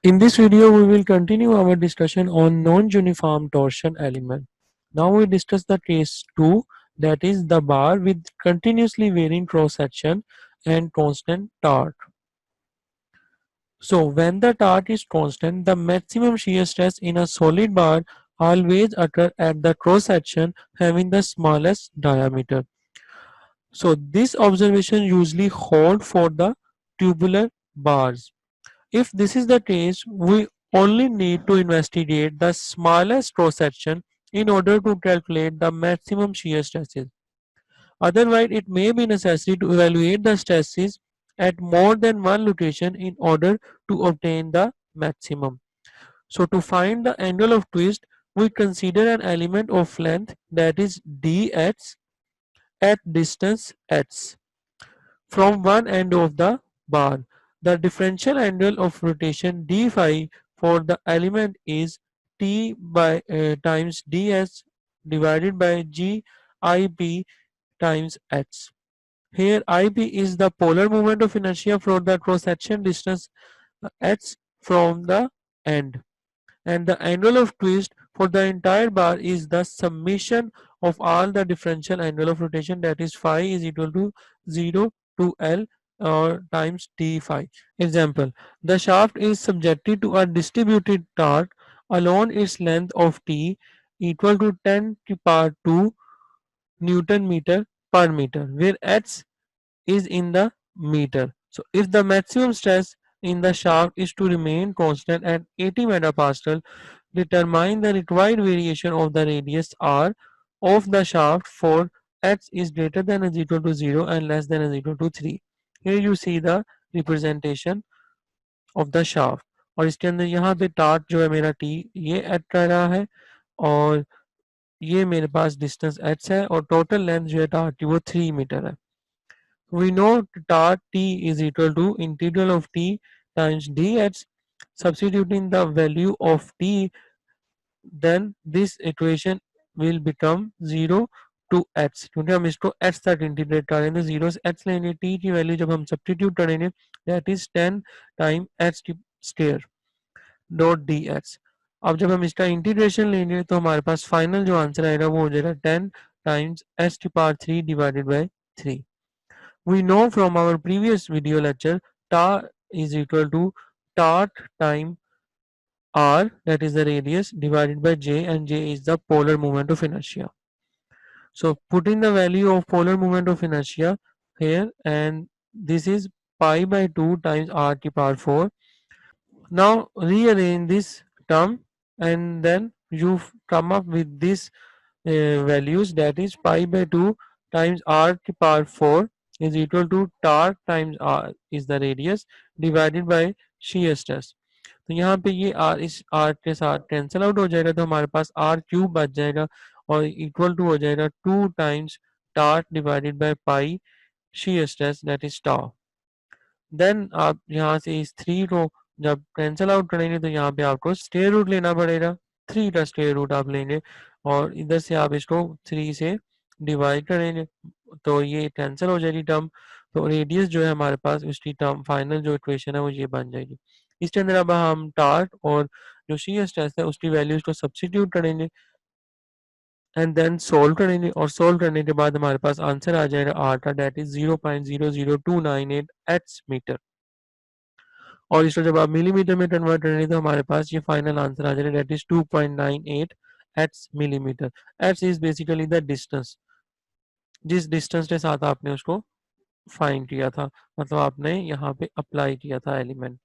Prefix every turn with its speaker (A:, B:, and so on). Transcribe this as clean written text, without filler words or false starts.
A: In this video, we will continue our discussion on non-uniform torsion element. Now we discuss the case 2, that is the bar with continuously varying cross section and constant torque. So when the torque is constant, the maximum shear stress in a solid bar always occur at the cross section having the smallest diameter. So this observation usually hold for the tubular bars. If this is the case, we only need to investigate the smallest cross section in order to calculate the maximum shear stresses. Otherwise, it may be necessary to evaluate the stresses at more than one location in order to obtain the maximum. So to find the angle of twist, we consider an element of length, that is dx, at distance x from one end of the bar. The differential angle of rotation d phi for the element is t by times ds divided by g ip times h. Here ip is the polar moment of inertia for the cross section distance h from the end, and the angle of twist for the entire bar is the summation of all the differential angle of rotation, that is phi is equal to 0 to L or times d phi. Example, the shaft is subjected to a distributed torque along its length of t equal to 10 to power 2 Newton meter per meter, where h is in the meter. So if the maximum stress in the shaft is to remain constant at 80 megapascal, determine the required variation of the radius r of the shaft for x is greater than or equal to 0 and less than or equal to 3. Here you see the representation of the shaft, और इसके अंदर यहाँ पे torque जो है मेरा t ये add कर रहा है, और ये मेरे पास डिस्टेंस h है, और टोटल लेंथ जो है टार्क की वो 3 मीटर है. We know torque T is equal to integral of T times dx. Substituting the value of T, then this equation will become 0 to h, क्योंकि हम इसको h तक इंटीग्रेट करेंगे, 0 से h लेंगे, t की वैल्यू जब हम सब्स्टिट्यूट करेंगे that is 10 time h square dot dx. अब जब हम इसका इंटीग्रेशन लेंगे तो हमारे पास फाइनल जो आंसर आएगा वो हो जाएगा 10 टाइम्स h की power 3 divided by 3. We know from our previous video lecture tau is equal to torque time r, that is the radius, divided by j, and j is the polar moment of inertia. So put in the value of polar moment of inertia here, and this is pi by 2 times r to power 4. Now rearrange this term and then you come up with this values, that is pi by 2 times r to power 4 is equal to torque times r is the radius divided by shear stress. तो यहाँ पे ये r इस r के साथ cancel out हो जाएगा, तो हमारे पास r क्यूब बच जाएगा और इक्वल टू हो जाएगा 2 times torque divided by pi shear stress, that is tau. Then आप यहाँ से इस 3 को जब कैंसिल आउट करेंगे तो यहाँ पे आपको स्क्वायर रूट लेना पड़ेगा, 3 का स्क्वायर रूट आप लेंगे और इधर से आप इसको 3 से डिवाइड करेंगे तो ये कैंसिल हो जाएगी टर्म. तो रेडियस जो है हमारे पास उसकी टर्म फाइनल जो इक्वेशन है वो ये बन जाएगी. इसके अंदर अब हम टार्क और जो शीयर स्ट्रेस है उसकी वैल्यूज को सब्स्टिट्यूट करेंगे एंड देन सोल्व करेंगे, और सोल्व करने के बाद हमारे पास आंसर आ जाएगा आर का, डेट इज 0.00298 एच मीटर. और इसको जब आप मिलीमीटर में कन्वर्ट करेंगे तो हमारे पास ये फाइनल आंसर आ जाएगा, that is 2.98 H millimetre. H is basically the distance, जिस डिस्टेंस के साथ आपने उसको फाइंड किया था, मतलब आपने यहाँ पे अप्लाई किया था एलिमेंट.